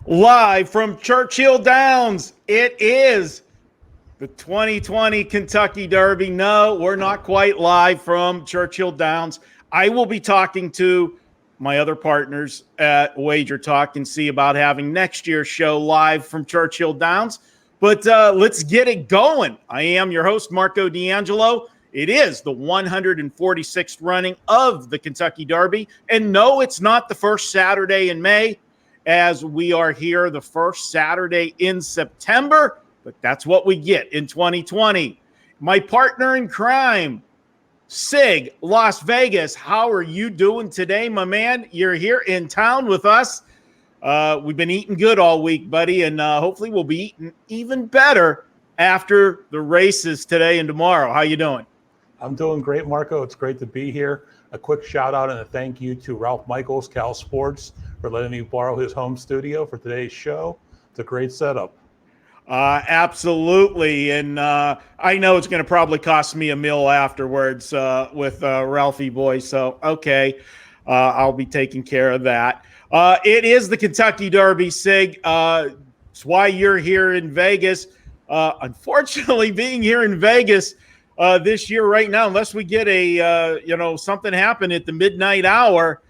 Live from Churchill Downs, it is the 2020 Kentucky Derby. No, we're not quite live from Churchill Downs. I will be talking to my other partners at Wager Talk and see about having next year's show live from Churchill Downs. But let's get it going. I am your host, Marco D'Angelo. It is the 146th running of the Kentucky Derby. And no, it's not the first Saturday in May, as we are here the first Saturday in September, but that's what we get in 2020. My partner in crime, SIG, Las Vegas. How are you doing today, my man? You're here in town with us. We've been eating good all week, buddy, and hopefully we'll be eating even better after the races today and tomorrow. How you doing? I'm doing great, Marco. It's great to be here. A quick shout out and a thank you to Ralph Michaels, Cal Sports, for letting me borrow his home studio for today's show. It's a great setup. Absolutely. And I know it's going to probably cost me a meal afterwards with Ralphie boy. So, okay, I'll be taking care of that. It is the Kentucky Derby, SIG. It's why you're here in Vegas. Unfortunately, being here in Vegas this year right now, unless we get something happen at the midnight hour,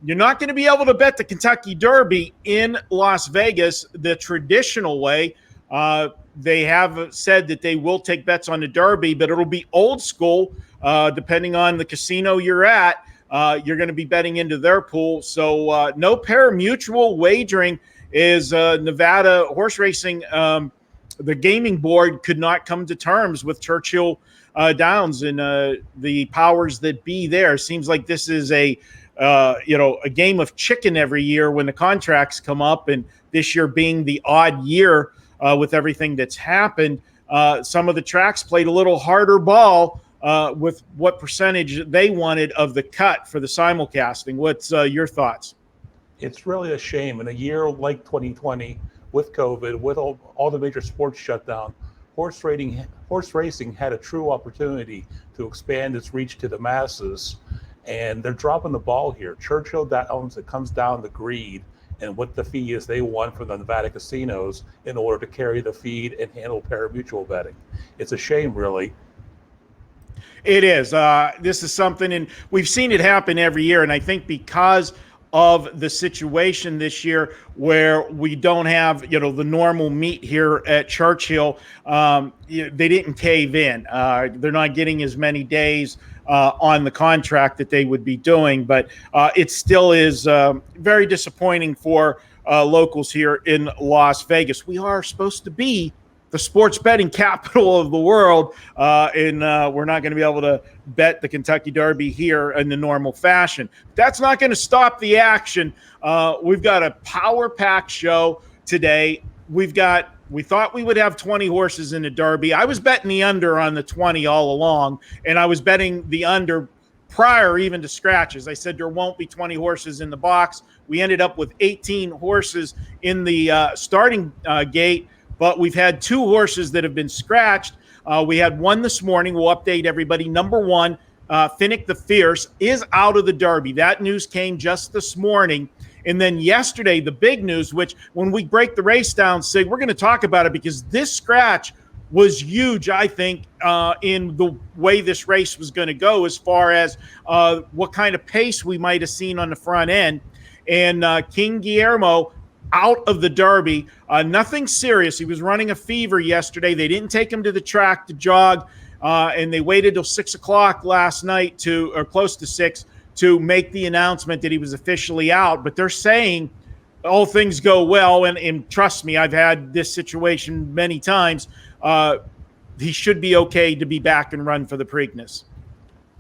you're not going to be able to bet the Kentucky Derby in Las Vegas the traditional way. They have said that they will take bets on the Derby, but it'll be old school. Depending on the casino you're at, you're going to be betting into their pool. So no pari-mutuel wagering is Nevada horse racing. The gaming board could not come to terms with Churchill Downs and the powers that be there. Seems like this is a game of chicken every year when the contracts come up, and this year being the odd year with everything that's happened, some of the tracks played a little harder ball with what percentage they wanted of the cut for the simulcasting. What's your thoughts? It's really a shame in a year like 2020 with COVID, with all the major sports shut down. Horse racing had a true opportunity to expand its reach to the masses, and they're dropping the ball here. Churchill Downs, it comes down to greed and what the fee is they want from the Nevada casinos in order to carry the feed and handle pari-mutuel betting. It's a shame, really. It is. This is something, and we've seen it happen every year, and I think because of the situation this year where we don't have, the normal meet here at Churchill, they didn't cave in. They're not getting as many days on the contract that they would be doing, but it still is very disappointing for locals here in Las Vegas. We are supposed to be the sports betting capital of the world, and we're not going to be able to bet the Kentucky Derby here in the normal fashion. That's not going to stop the action. We've got a power-packed show today. We thought we would have 20 horses in the Derby. I was betting the under on the 20 all along, and I was betting the under prior even to scratches. I said there won't be 20 horses in the box. We ended up with 18 horses in the starting gate. But we've had two horses that have been scratched. We had one this morning. We'll update everybody. Number one, Finnick the Fierce, is out of the Derby. That news came just this morning. And then yesterday, the big news, which when we break the race down, Sig, we're going to talk about it because this scratch was huge, I think, in the way this race was going to go as far as what kind of pace we might have seen on the front end. And King Guillermo out of the Derby. Nothing serious. He was running a fever yesterday. They didn't take him to the track to jog, and they waited till 6 o'clock last night or close to 6 to make the announcement that he was officially out. But they're saying all things go well, and trust me, I've had this situation many times. He should be okay to be back and run for the Preakness.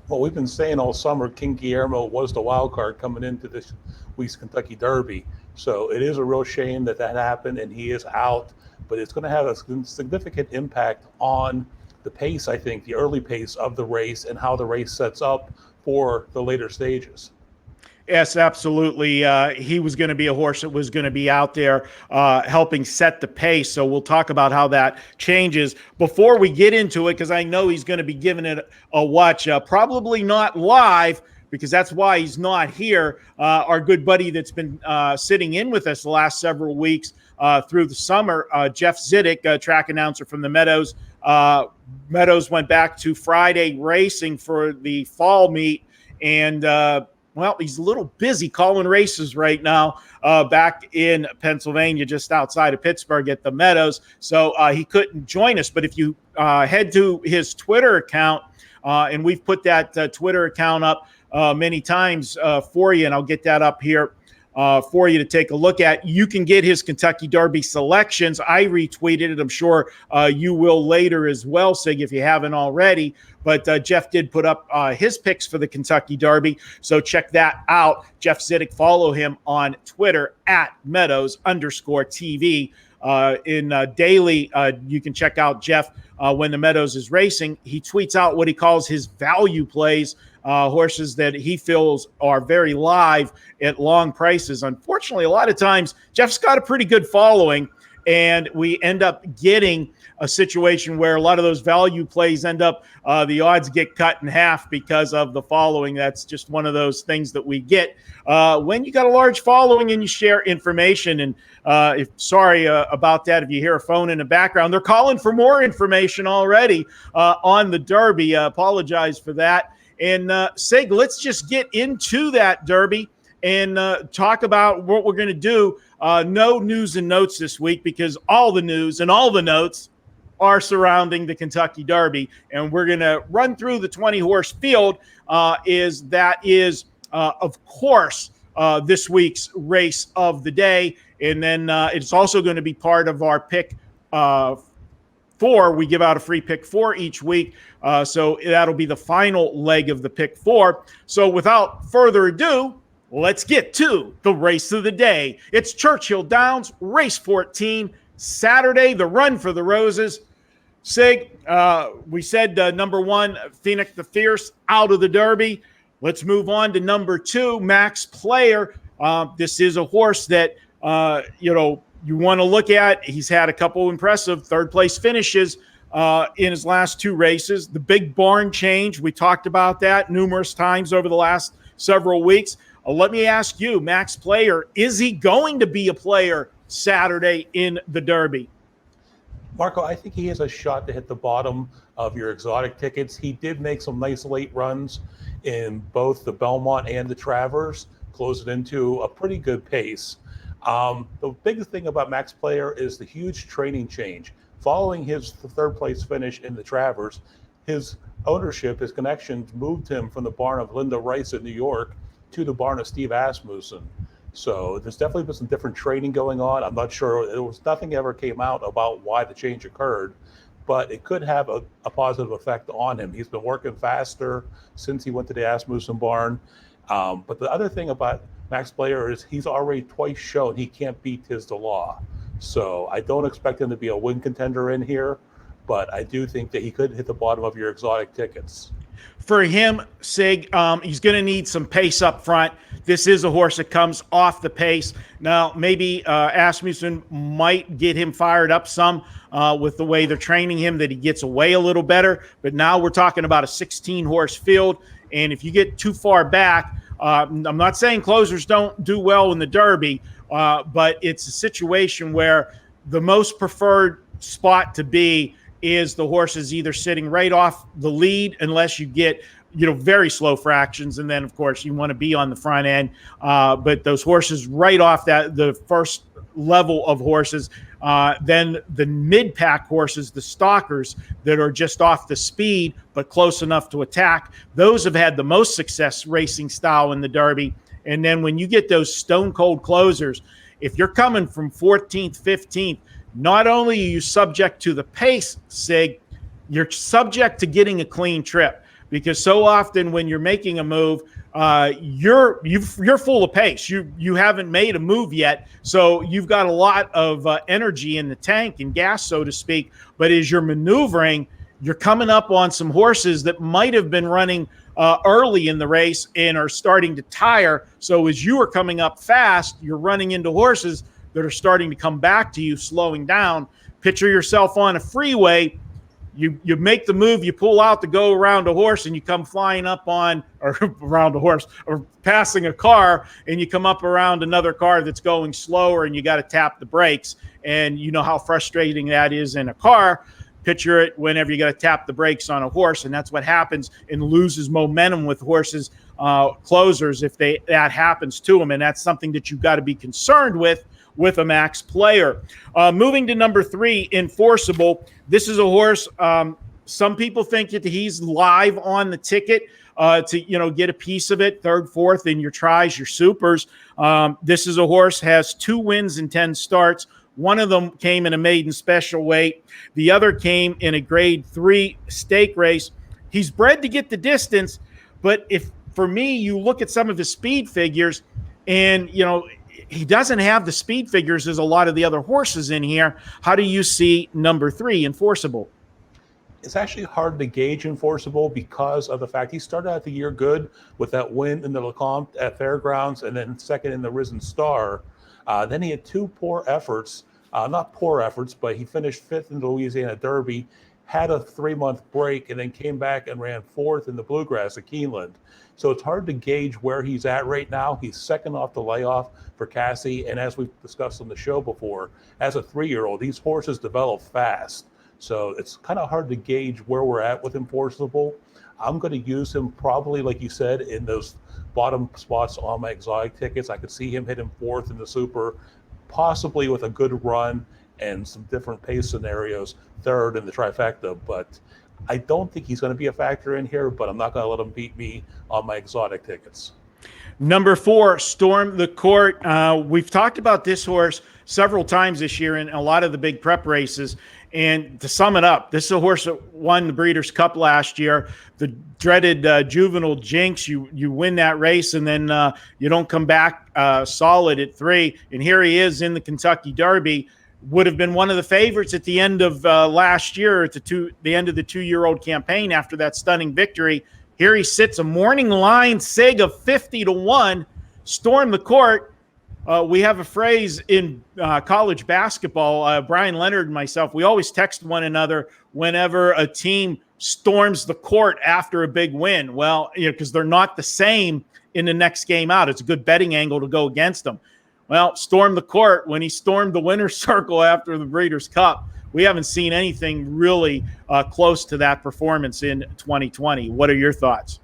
Well, we've been saying all summer King Guillermo was the wild card coming into this week's Kentucky Derby. So it is a real shame that happened and he is out, but it's going to have a significant impact on the pace, I think, the early pace of the race and how the race sets up for the later stages. Yes, absolutely. He was going to be a horse that was going to be out there helping set the pace. So we'll talk about how that changes. Before we get into it, because I know he's going to be giving it a watch, probably not live, because that's why he's not here. Our good buddy that's been sitting in with us the last several weeks through the summer, Jeff Zidek, track announcer from the Meadows. Meadows went back to Friday racing for the fall meet, and well, he's a little busy calling races right now back in Pennsylvania, just outside of Pittsburgh at the Meadows. So he couldn't join us. But if you head to his Twitter account, and we've put that Twitter account up many times for you, and I'll get that up here for you to take a look at. You can get his Kentucky Derby selections. I retweeted it. I'm sure you will later as well, Sig, if you haven't already. But Jeff did put up his picks for the Kentucky Derby, so check that out. Jeff Zidek, follow him on Twitter at Meadows_TV. In daily, you can check out Jeff when the Meadows is racing. He tweets out what he calls his value plays, horses that he feels are very live at long prices. Unfortunately, a lot of times Jeff's got a pretty good following, and we end up getting a situation where a lot of those value plays end up, the odds get cut in half because of the following. That's just one of those things that we get when you got a large following and you share information. And sorry about that if you hear a phone in the background. They're calling for more information already on the Derby. Apologize for that. And Sig, let's just get into that Derby and talk about what we're going to do. No news and notes this week because all the news and all the notes are surrounding the Kentucky Derby. And we're going to run through the 20-horse field of course, this week's race of the day. And then it's also going to be part of our pick four. We give out a free pick four each week. So that'll be the final leg of the pick four. So without further ado, let's get to the race of the day. It's Churchill Downs, race 14, Saturday, the Run for the Roses. Sig, we said number one, Phoenix the Fierce, out of the Derby. Let's move on to number two, Max Player. This is a horse that, you want to look at. He's had a couple impressive third-place finishes in his last two races. The big barn change, we talked about that numerous times over the last several weeks. Let me ask you, Max Player, is he going to be a player Saturday in the Derby? Marco, I think he has a shot to hit the bottom of your exotic tickets. He did make some nice late runs in both the Belmont and the Travers, closed it into a pretty good pace. The biggest thing about Max Player is the huge training change. Following his third place finish in the Travers, his ownership, his connections moved him from the barn of Linda Rice in New York to the barn of Steve Asmussen. So there's definitely been some different training going on. I'm not sure, nothing ever came out about why the change occurred, but it could have a positive effect on him. He's been working faster since he went to the Asmussen barn. But the other thing about Max Player is he's already twice shown he can't beat Tiz the Law. So I don't expect him to be a win contender in here, but I do think that he could hit the bottom of your exotic tickets. For him, Sig, he's going to need some pace up front. This is a horse that comes off the pace. Now, maybe Asmussen might get him fired up some with the way they're training him, that he gets away a little better. But now we're talking about a 16-horse field. And if you get too far back, I'm not saying closers don't do well in the Derby, but it's a situation where the most preferred spot to be is the horses either sitting right off the lead unless you get, very slow fractions. And then, of course, you want to be on the front end. But those horses right off the first level of horses, then the mid-pack horses, the stalkers that are just off the speed but close enough to attack, those have had the most success racing style in the Derby. And then when you get those stone-cold closers, if you're coming from 14th, 15th, not only are you subject to the pace, Sig, you're subject to getting a clean trip, because so often when you're making a move, you're full of pace. You haven't made a move yet, so you've got a lot of energy in the tank and gas, so to speak. But as you're maneuvering, you're coming up on some horses that might have been running early in the race and are starting to tire. So as you are coming up fast, you're running into horses that are starting to come back to you, slowing down. Picture yourself on a freeway. you make the move, you pull out to go around a horse, and you come flying up on, or around a horse, or passing a car, and you come up around another car that's going slower, and you got to tap the brakes. And you know how frustrating that is in a car. Picture it whenever you got to tap the brakes on a horse, and that's what happens and loses momentum with horses, closers, if that happens to them, and that's something that you've got to be concerned with a max player. Moving to number 3, Enforceable. This is a horse. Some people think that he's live on the ticket to get a piece of it, 3rd, 4th in your tries, your supers. This is a horse, has 2 wins in 10 starts. One of them came in a maiden special weight. The other came in a grade 3 stake race. He's bred to get the distance, but if, for me, you look at some of his speed figures, and, he doesn't have the speed figures as a lot of the other horses in here. How do you see number 3, Enforceable? It's actually hard to gauge Enforceable because of the fact he started out the year good with that win in the Lecomte at Fairgrounds, and then second in the Risen Star. Then he had 2 poor efforts, not poor efforts, but he finished 5th in the Louisiana Derby, had a 3-month break, and then came back and ran 4th in the Bluegrass at Keeneland. So it's hard to gauge where he's at right now. He's second off the layoff for Cassie, and as we've discussed on the show before, as a 3-year-old, these horses develop fast. So it's kind of hard to gauge where we're at with Enforceable. I'm going to use him probably, like you said, in those bottom spots on my exotic tickets. I could see him hitting 4th in the Super, possibly with a good run and some different pace scenarios, 3rd in the trifecta. But I don't think he's going to be a factor in here, but I'm not going to let him beat me on my exotic tickets. Number 4, Storm the Court. We've talked about this horse several times this year in a lot of the big prep races. And to sum it up, this is a horse that won the Breeders' Cup last year. The dreaded juvenile jinx. You win that race, and then you don't come back solid at 3. And here he is in the Kentucky Derby. Would have been one of the favorites at the end of last year, at the end of the 2-year-old campaign after that stunning victory. Here he sits, a morning line SIG of 50-1. Storm the Court. We have a phrase in college basketball. Brian Leonard and myself, we always text one another whenever a team storms the court after a big win. Well, because they're not the same in the next game out. It's a good betting angle to go against them. Well, storm the court. When he stormed the winner's circle after the Breeders' Cup, we haven't seen anything really close to that performance in 2020. What are your thoughts?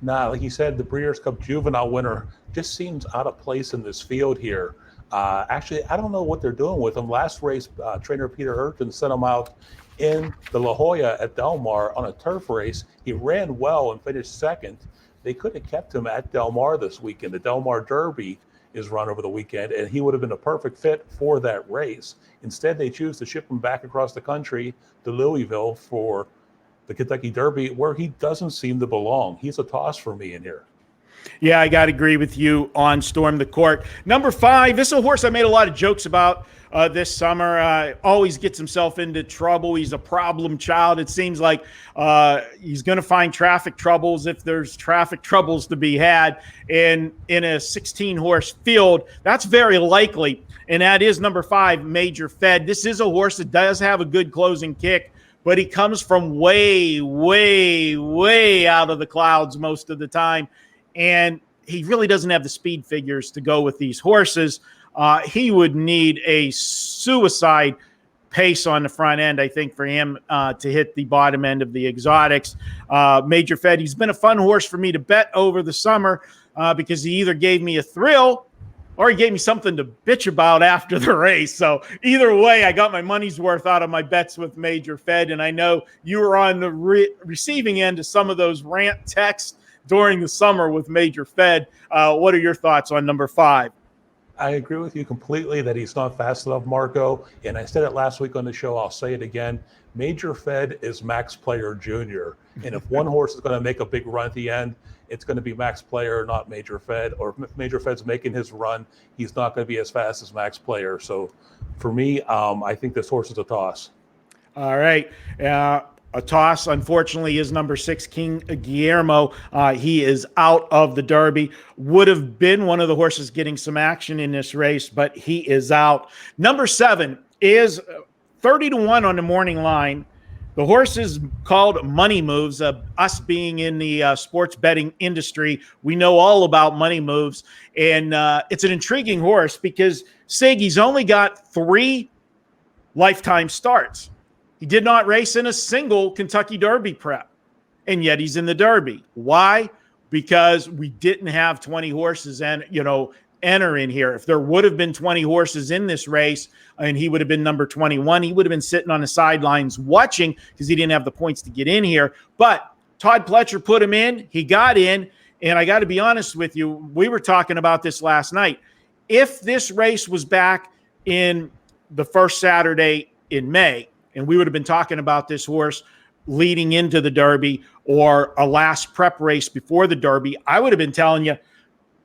Nah, like you said, the Breeders' Cup juvenile winner just seems out of place in this field here. Actually, I don't know what they're doing with him. Last race, trainer Peter Urton sent him out in the La Jolla at Del Mar on a turf race. He ran well and finished 2nd. They could have kept him at Del Mar this weekend. The Del Mar Derby is run over the weekend, and he would have been a perfect fit for that race. Instead, they choose to ship him back across the country to Louisville for the Kentucky Derby, where he doesn't seem to belong. He's a toss for me in here. Yeah, I got to agree with you on Storm the Court. Number 5, this is a horse I made a lot of jokes about this summer. Always gets himself into trouble. He's a problem child. It seems like he's going to find traffic troubles if there's traffic troubles to be had. And in a 16-horse field, that's very likely. And that is number 5, Major Fed. This is a horse that does have a good closing kick, but he comes from way, way, way out of the clouds most of the time. And he really doesn't have the speed figures to go with these horses. He would need a suicide pace on the front end, I think, for him to hit the bottom end of the exotics. Major Fed, he's been a fun horse for me to bet over the summer because he either gave me a thrill or he gave me something to bitch about after the race. So either way, I got my money's worth out of my bets with Major Fed. And I know you were on the receiving end of some of those rant texts during the summer with Major Fed. What are your thoughts on number 5? I agree with you completely that he's not fast enough, Marco. And I said it last week on the show. I'll say it again. Major Fed is Max Player Jr. And if one horse is going to make a big run at the end, it's going to be Max Player, not Major Fed. Or if Major Fed's making his run, he's not going to be as fast as Max Player. So for me, I think this horse is a toss. All right. A toss, unfortunately, is number 6, King Guillermo. He is out of the Derby. Would have been one of the horses getting some action in this race, but he is out. Number 7 is 30-1 on the morning line. The horse is called Money Moves. Us being in the sports betting industry, we know all about Money Moves. And it's an intriguing horse because SIG, he's only got 3 lifetime starts. He did not race in a single Kentucky Derby prep, and yet he's in the Derby. Why? Because we didn't have 20 horses and, enter in here. If there would have been 20 horses in this race and he would have been number 21, he would have been sitting on the sidelines watching because he didn't have the points to get in here. But Todd Pletcher put him in. He got in. And I got to be honest with you, we were talking about this last night. If this race was back in the first Saturday in May, and we would have been talking about this horse leading into the Derby or a last prep race before the Derby, I would have been telling you,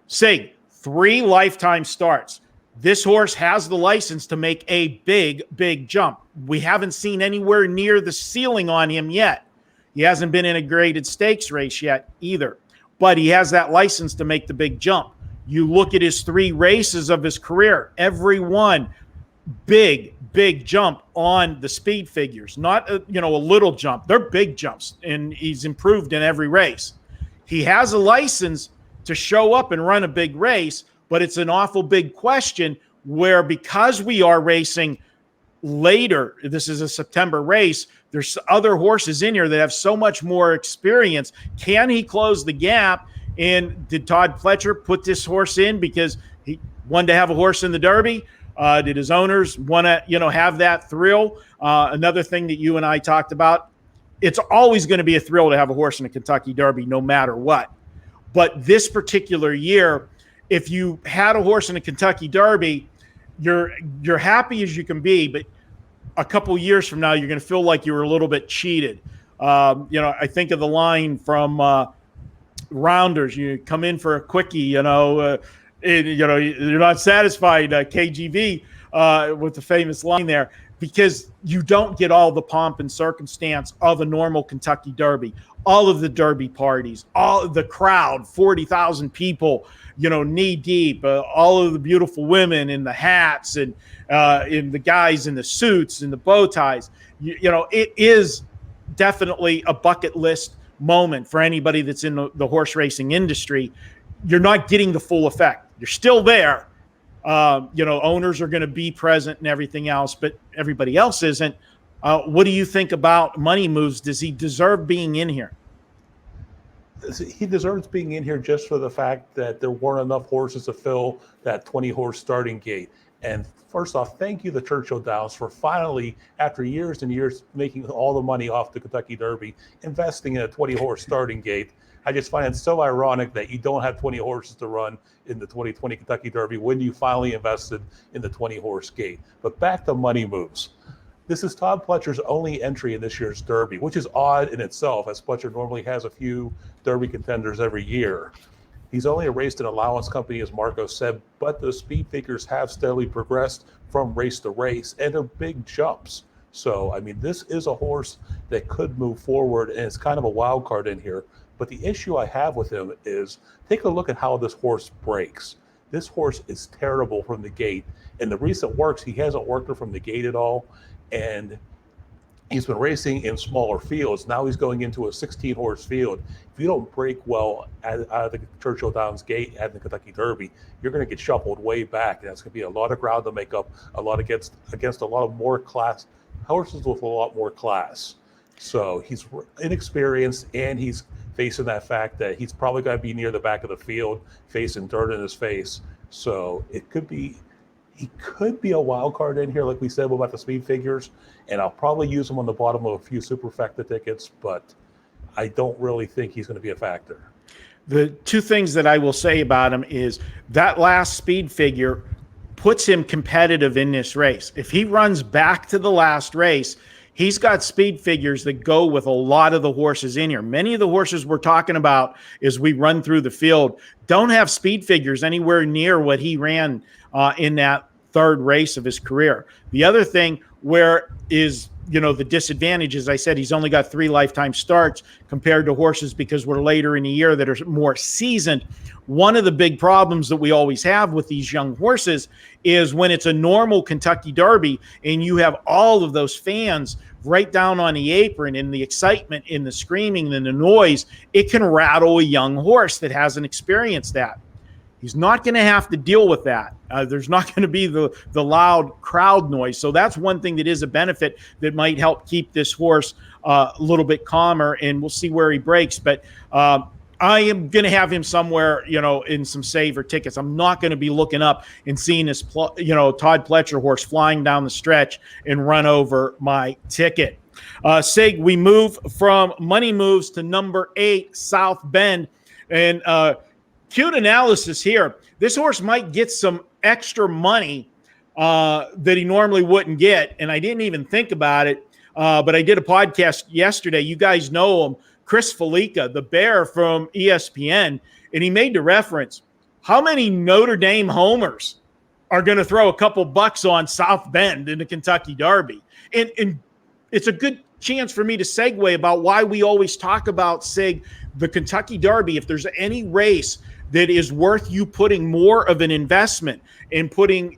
SIG, 3 lifetime starts. This horse has the license to make a big, big jump. We haven't seen anywhere near the ceiling on him yet. He hasn't been in a graded stakes race yet either, but he has that license to make the big jump. You look at his 3 races of his career, every one big, big jump on the speed figures, not a little jump. They're big jumps, and he's improved in every race. He has a license to show up and run a big race, but it's an awful big question where, because we are racing later, this is a September race, there's other horses in here that have so much more experience. Can he close the gap? And did Todd Pletcher put this horse in because he wanted to have a horse in the Derby? Did his owners want to, have that thrill? Another thing that you and I talked about, it's always going to be a thrill to have a horse in a Kentucky Derby, no matter what. But this particular year, if you had a horse in a Kentucky Derby, you're happy as you can be, but a couple years from now, you're going to feel like you were a little bit cheated. I think of the line from Rounders: "You come in for a quickie, you're not satisfied." KGV with the famous line there, because you don't get all the pomp and circumstance of a normal Kentucky Derby. All of the Derby parties, all of the crowd, 40,000 people, knee deep, all of the beautiful women in the hats and in the guys in the suits and the bow ties. It is definitely a bucket list moment for anybody that's in the horse racing industry. You're not getting the full effect. You're still there. Owners are going to be present and everything else, but everybody else isn't. What do you think about Money Moves? Does he deserve being in here? He deserves being in here just for the fact that there weren't enough horses to fill that 20-horse starting gate. And first off, thank you to Churchill Downs for finally, after years and years, making all the money off the Kentucky Derby, investing in a 20-horse starting gate. I just find it so ironic that you don't have 20 horses to run in the 2020 Kentucky Derby when you finally invested in the 20-horse gate. But back to Money Moves. This is Todd Pletcher's only entry in this year's Derby, which is odd in itself, as Pletcher normally has a few Derby contenders every year. He's only raced an allowance company, as Marco said, but the speed figures have steadily progressed from race to race, and they're big jumps. So, this is a horse that could move forward, and it's kind of a wild card in here. But the issue I have with him is, take a look at how this horse breaks. This horse is terrible from the gate. In the recent works, he hasn't worked her from the gate at all. And he's been racing in smaller fields. Now he's going into a 16-horse field. If you don't break well out of the Churchill Downs gate at the Kentucky Derby, you're going to get shuffled way back. And that's going to be a lot of ground to make up, a lot against a lot of more class horses with a lot more class. So he's inexperienced, and he's facing that fact that he's probably going to be near the back of the field, facing dirt in his face. So he could be a wild card in here, like we said about the speed figures, and I'll probably use him on the bottom of a few superfecta tickets, but I don't really think he's going to be a factor. The two things that I will say about him is that last speed figure puts him competitive in this race. If he runs back to the last race, he's got speed figures that go with a lot of the horses in here. Many of the horses we're talking about as we run through the field don't have speed figures anywhere near what he ran in that third race of his career. The other thing where is, the disadvantage, as I said, he's only got 3 lifetime starts compared to horses because we're later in the year that are more seasoned. One of the big problems that we always have with these young horses is when it's a normal Kentucky Derby and you have all of those fans right down on the apron, and the excitement and the screaming and the noise, it can rattle a young horse that hasn't experienced that. He's not going to have to deal with that. There's not going to be the loud crowd noise. So that's one thing that is a benefit that might help keep this horse a little bit calmer, and we'll see where he breaks. But I am going to have him somewhere, in some saver tickets. I'm not going to be looking up and seeing this, Todd Pletcher horse flying down the stretch and run over my ticket. SIG, we move from money moves to number 8, South Bend. And cute analysis here. This horse might get some extra money that he normally wouldn't get. And I didn't even think about it. But I did a podcast yesterday. You guys know him. Chris Felica, the bear from ESPN, and he made the reference, how many Notre Dame homers are going to throw a couple bucks on South Bend in the Kentucky Derby? And it's a good chance for me to segue about why we always talk about, SIG, the Kentucky Derby. If there's any race that is worth you putting more of an investment and putting,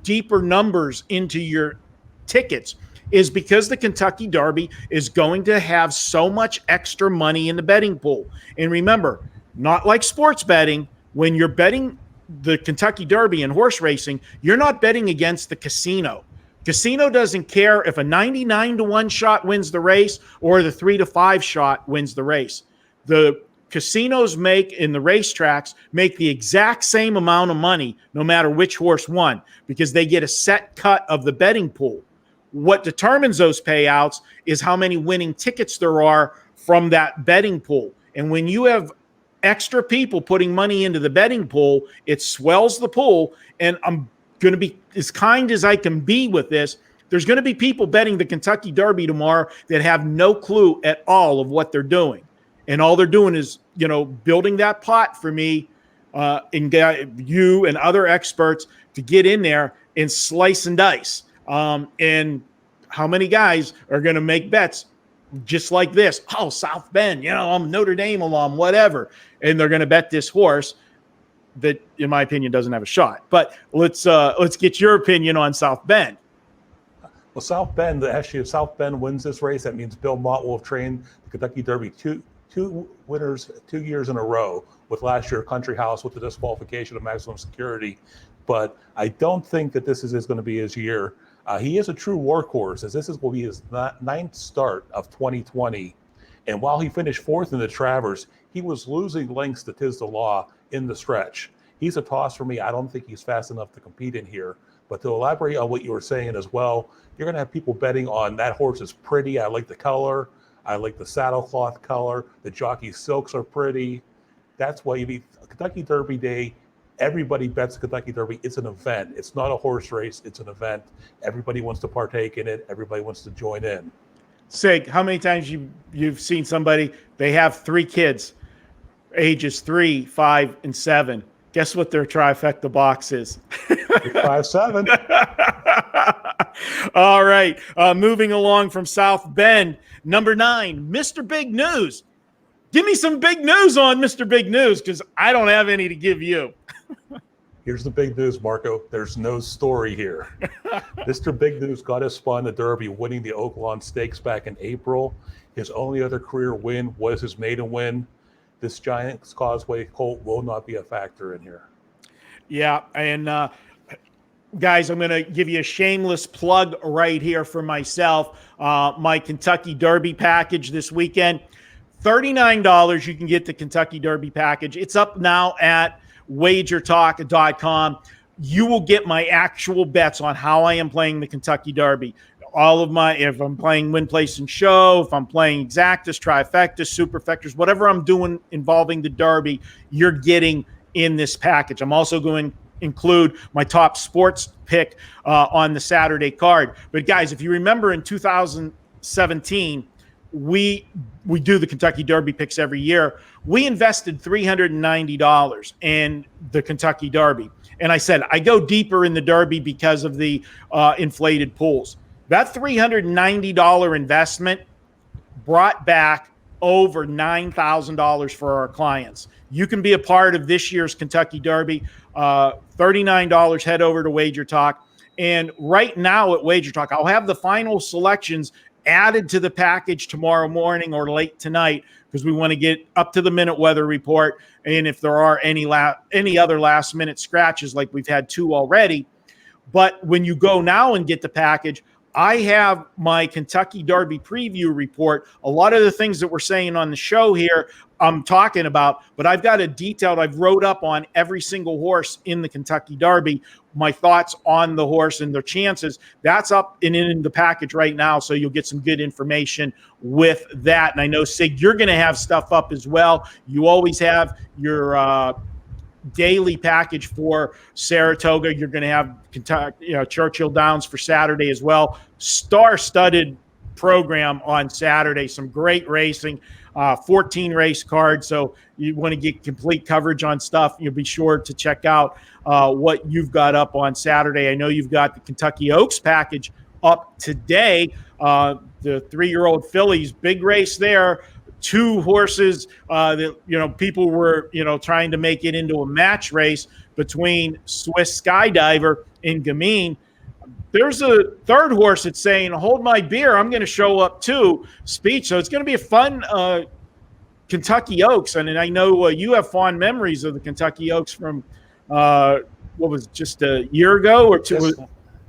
deeper numbers into your tickets, is because the Kentucky Derby is going to have so much extra money in the betting pool. And remember, not like sports betting, when you're betting the Kentucky Derby and horse racing, you're not betting against the casino. Casino doesn't care if a 99-1 shot wins the race or the 3-5 shot wins the race. The casinos in the racetracks make the exact same amount of money no matter which horse won, because they get a set cut of the betting pool. What determines those payouts is how many winning tickets there are from that betting pool. And when you have extra people putting money into the betting pool, it swells the pool. And I'm going to be as kind as I can be with this. There's going to be people betting the Kentucky Derby tomorrow that have no clue at all of what they're doing. And all they're doing is, building that pot for me and you and other experts to get in there and slice and dice. And how many guys are going to make bets just like this? Oh, South Bend, I'm a Notre Dame alum, whatever. And they're going to bet this horse that, in my opinion, doesn't have a shot. But let's get your opinion on South Bend. Well, South Bend, actually, if South Bend wins this race, that means Bill Mott will have trained the Kentucky Derby two winners 2 years in a row, with last year Country House with the disqualification of maximum security. But I don't think that this is going to be his year. He is a true workhorse, as this will be his 9th start of 2020. And while he finished 4th in the Travers, he was losing lengths to Tiz the Law in the stretch. He's a toss for me. I don't think he's fast enough to compete in here. But to elaborate on what you were saying as well, you're going to have people betting on that horse is pretty. I like the color. I like the saddlecloth color. The jockey silks are pretty. That's why you need Kentucky Derby Day. Everybody bets the Kentucky Derby. It's an event. It's not a horse race. It's an event. Everybody wants to partake in it. Everybody wants to join in. SIG, how many times you've seen somebody, they have 3 kids, ages 3, 5, and 7. Guess what their trifecta box is? 5-7. All right. Moving along from South Bend, number 9, Mr. Big News. Give me some big news on Mr. Big News, because I don't have any to give you. Here's the big news, Marco. There's no story here. Mr. Big News got his spot in the Derby, winning the Oaklawn Stakes back in April. His only other career win was his maiden win. This Giants Causeway colt will not be a factor in here. Yeah, and guys, I'm going to give you a shameless plug right here for myself. My Kentucky Derby package this weekend, $39. You can get the Kentucky Derby package. It's up now at wagertalk.com. You will get my actual bets on how I am playing the Kentucky Derby. All of my, if I'm playing win, place, and show, if I'm playing exactas, trifectas, superfectas, whatever I'm doing involving the Derby, you're getting in this package. I'm also going to include my top sports pick on the Saturday card. But guys, if you remember in 2017, we do the Kentucky Derby picks every year. We invested $390 in the Kentucky Derby. And I said, I go deeper in the Derby because of the inflated pools. That $390 investment brought back over $9,000 for our clients. You can be a part of this year's Kentucky Derby. $39, head over to Wager Talk. And right now at Wager Talk, I'll have the final selections added to the package tomorrow morning or late tonight, because we want to get up to the minute weather report. And if there are any other last minute scratches, like we've had 2 already. But when you go now and get the package, I have my Kentucky Derby preview report. A lot of the things that we're saying on the show here, I'm talking about, but I've got I've wrote up on every single horse in the Kentucky Derby, my thoughts on the horse and their chances. That's up and in the package right now, so you'll get some good information with that. And I know, Sig, you're going to have stuff up as well. You always have your daily package for Saratoga. You're going to have Kentucky, Churchill Downs for Saturday as well. Star-studded program on Saturday. Some great racing. 14 race cards. So you want to get complete coverage on stuff, you'll be sure to check out what you've got up on Saturday. I know you've got the Kentucky Oaks package up today. The 3-year-old fillies, big race there. 2 horses that people were trying to make it into a match race between Swiss Skydiver and Gamine. There's a third horse that's saying, hold my beer, I'm going to show up too, speech. So it's going to be a fun Kentucky Oaks. And I know you have fond memories of the Kentucky Oaks from, what was it, just a year ago or two?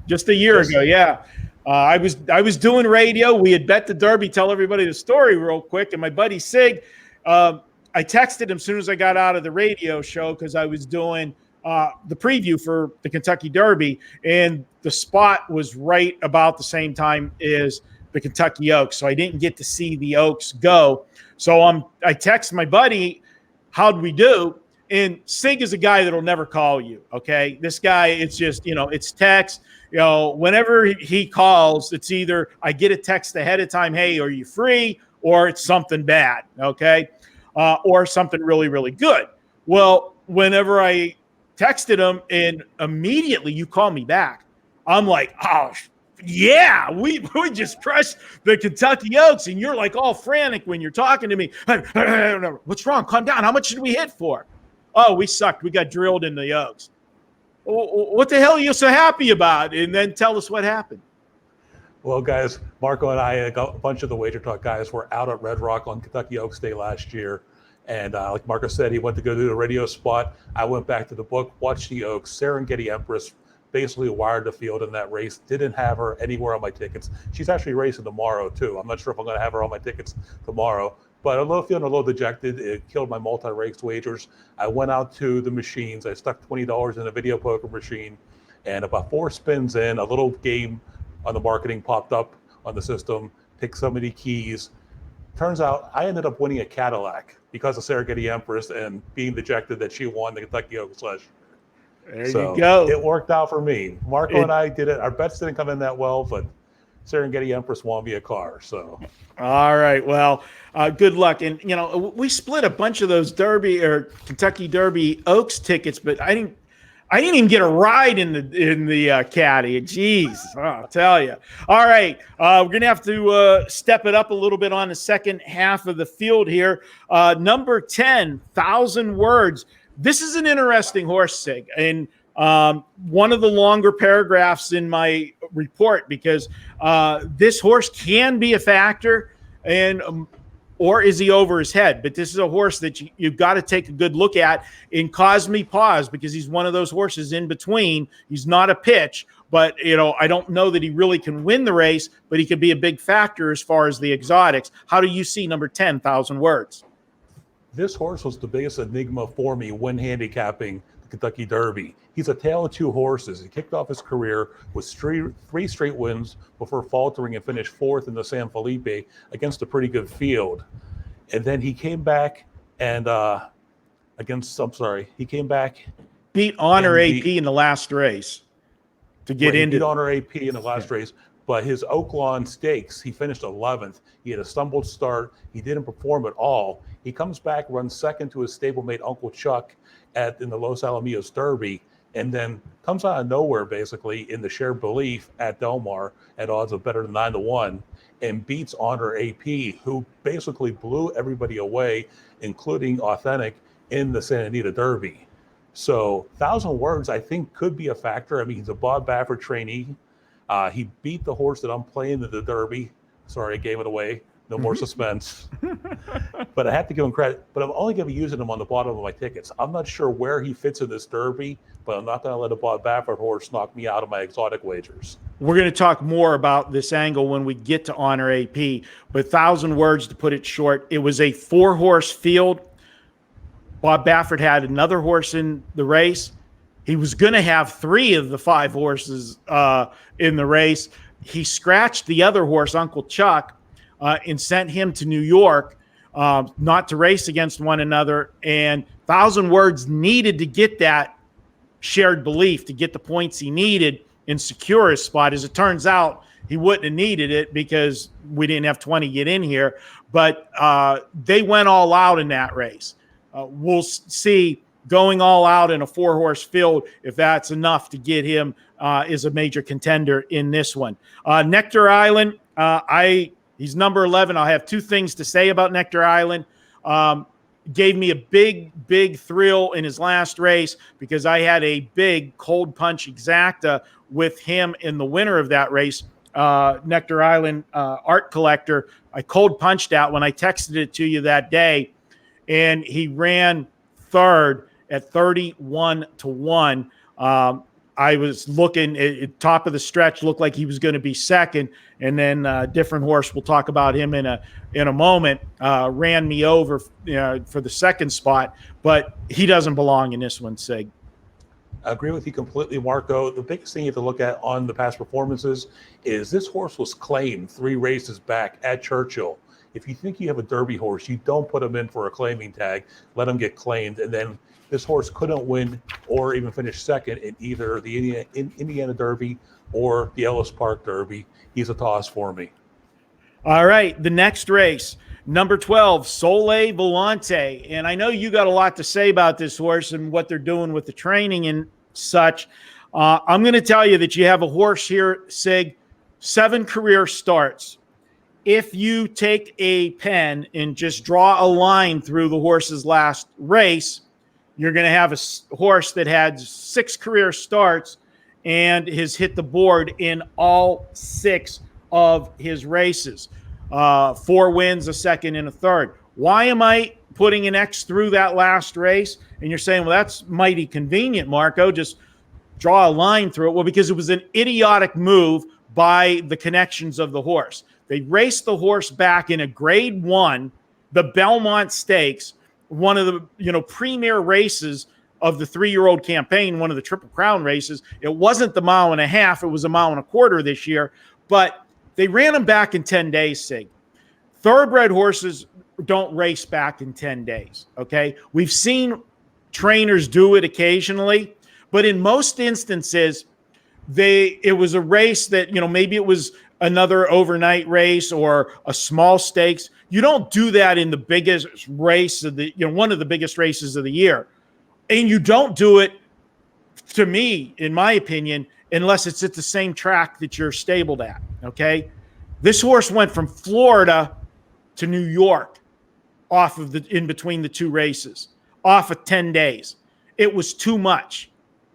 Just a year ago, yeah. I was doing radio. We had bet the Derby. Tell everybody the story real quick. And my buddy Sig, I texted him as soon as I got out of the radio show, because I was doing the preview for the Kentucky Derby, and the spot was right about the same time as the Kentucky Oaks. So I didn't get to see the Oaks go. So I text my buddy, how'd we do? And Sig is a guy that'll never call you. Okay. This guy, it's just, it's text, whenever he calls, it's either I get a text ahead of time, hey, are you free? Or it's something bad. Okay. Or something really, really good. Well, whenever I texted him and immediately you call me back, I'm like, oh, yeah, we just crushed the Kentucky Oaks. And you're like all frantic when you're talking to me. What's wrong? Calm down. How much did we hit for? Oh, we sucked. We got drilled in the Oaks. What the hell are you so happy about? And then tell us what happened. Well, guys, Marco and I, a bunch of the Wager Talk guys, were out at Red Rock on Kentucky Oaks Day last year. And like Marco said, he went to go do the radio spot. I went back to the book, watched the Oaks. Serengeti Empress basically wired the field in that race. Didn't have her anywhere on my tickets. She's actually racing tomorrow, too. I'm not sure if I'm going to have her on my tickets tomorrow. But I'm feeling a little dejected. It killed my multi-race wagers. I went out to the machines. I stuck $20 in a video poker machine. And about 4 spins in, a little game on the marketing popped up on the system, picked so many keys. Turns out I ended up winning a Cadillac because of Serengeti Empress and being dejected that she won the Kentucky Oaks last year. There you go. It worked out for me. Marco and I did it. Our bets didn't come in that well, but Serengeti Empress won me a car. So, all right. Well, good luck. And we split a bunch of those Derby or Kentucky Derby Oaks tickets, but I didn't even get a ride in the caddy. Jeez, I'll tell you. All right, we're gonna have to step it up a little bit on the second half of the field here. Number 10, 1,000 words. This is an interesting horse, Sig, and one of the longer paragraphs in my report, because this horse can be a factor, and or is he over his head? But this is a horse that you've got to take a good look at and cause me pause, because he's one of those horses in between. He's not a pitch, but I don't know that he really can win the race, but he could be a big factor as far as the exotics. How do you see number 10, 1,000 words? This horse was the biggest enigma for me when handicapping the Kentucky Derby. He's a tale of 2 horses. He kicked off his career with 3 straight wins before faltering and finished 4th in the San Felipe against a pretty good field. And then he came back and he came back. Beat Honor AP in the last race to get into. Beat Honor AP in the last race. But his Oaklawn Stakes, he finished 11th. He had a stumbled start. He didn't perform at all. He comes back, runs second to his stablemate Uncle Chuck in the Los Alamitos Derby, and then comes out of nowhere, basically, in the shared belief at Del Mar at odds of better than 9-1, and beats Honor AP, who basically blew everybody away, including Authentic, in the Santa Anita Derby. So 1,000 Words, I think, could be a factor. I mean, he's a Bob Baffert trainee. He beat the horse that I'm playing in the Derby. Sorry, I gave it away. No more suspense. But I have to give him credit. But I'm only going to be using him on the bottom of my tickets. I'm not sure where he fits in this Derby, but I'm not going to let a Bob Baffert horse knock me out of my exotic wagers. We're going to talk more about this angle when we get to Honor AP. But 1,000 Words, to put it short, it was a 4-horse field. Bob Baffert had another horse in the race. He was going to have 3 of the 5 horses in the race. He scratched the other horse, Uncle Chuck, and sent him to New York not to race against one another. And 1,000 Words needed to get that shared belief to get the points he needed and secure his spot. As it turns out, he wouldn't have needed it because we didn't have 20 get in here. But they went all out in that race. We'll see going all out in a 4-horse field if that's enough to get him as a major contender in this one. Nectar Island, he's number 11. I'll have 2 things to say about Nectar Island. Gave me a big thrill in his last race because I had a big cold punch exacta with him in the winner of that race, Nectar Island Art Collector. I cold punched out when I texted it to you that day, and he ran 3rd at 31-1. I was looking at top of the stretch, looked like he was going to be 2nd, and then a different horse, we'll talk about him in a moment, ran me over for the 2nd spot, but he doesn't belong in this one, Sig. I agree with you completely, Marco. The biggest thing you have to look at on the past performances is this horse was claimed 3 races back at Churchill. If you think you have a Derby horse, you don't put him in for a claiming tag, let him get claimed, and then this horse couldn't win or even finish 2nd in either the Indiana Derby or the Ellis Park Derby. He's a toss for me. All right, the next race, number 12, Sole Volante. And I know you got a lot to say about this horse and what they're doing with the training and such. I'm going to tell you that you have a horse here, Sig, 7 career starts. If you take a pen and just draw a line through the horse's last race, you're going to have a horse that had 6 career starts and has hit the board in all 6 of his races. 4 wins, a 2nd, and a 3rd. Why am I putting an X through that last race? And you're saying, well, that's mighty convenient, Marco. Just draw a line through it. Well, because it was an idiotic move by the connections of the horse. They raced the horse back in a grade 1, the Belmont Stakes, one of the premier races of the 3-year-old campaign, one of the Triple Crown races. It wasn't the 1.5 miles, it was 1.25 miles this year, but they ran them back in 10 days, Sig. Thoroughbred horses don't race back in 10 days, okay? We've seen trainers do it occasionally, but in most instances, it was a race that, maybe it was another overnight race or a small stakes. You don't do that in the biggest race of the, one of the biggest races of the year. And you don't do it, to me, in my opinion, unless it's at the same track that you're stabled at, okay? This horse went from Florida to New York in between the 2 races, off of 10 days. It was too much.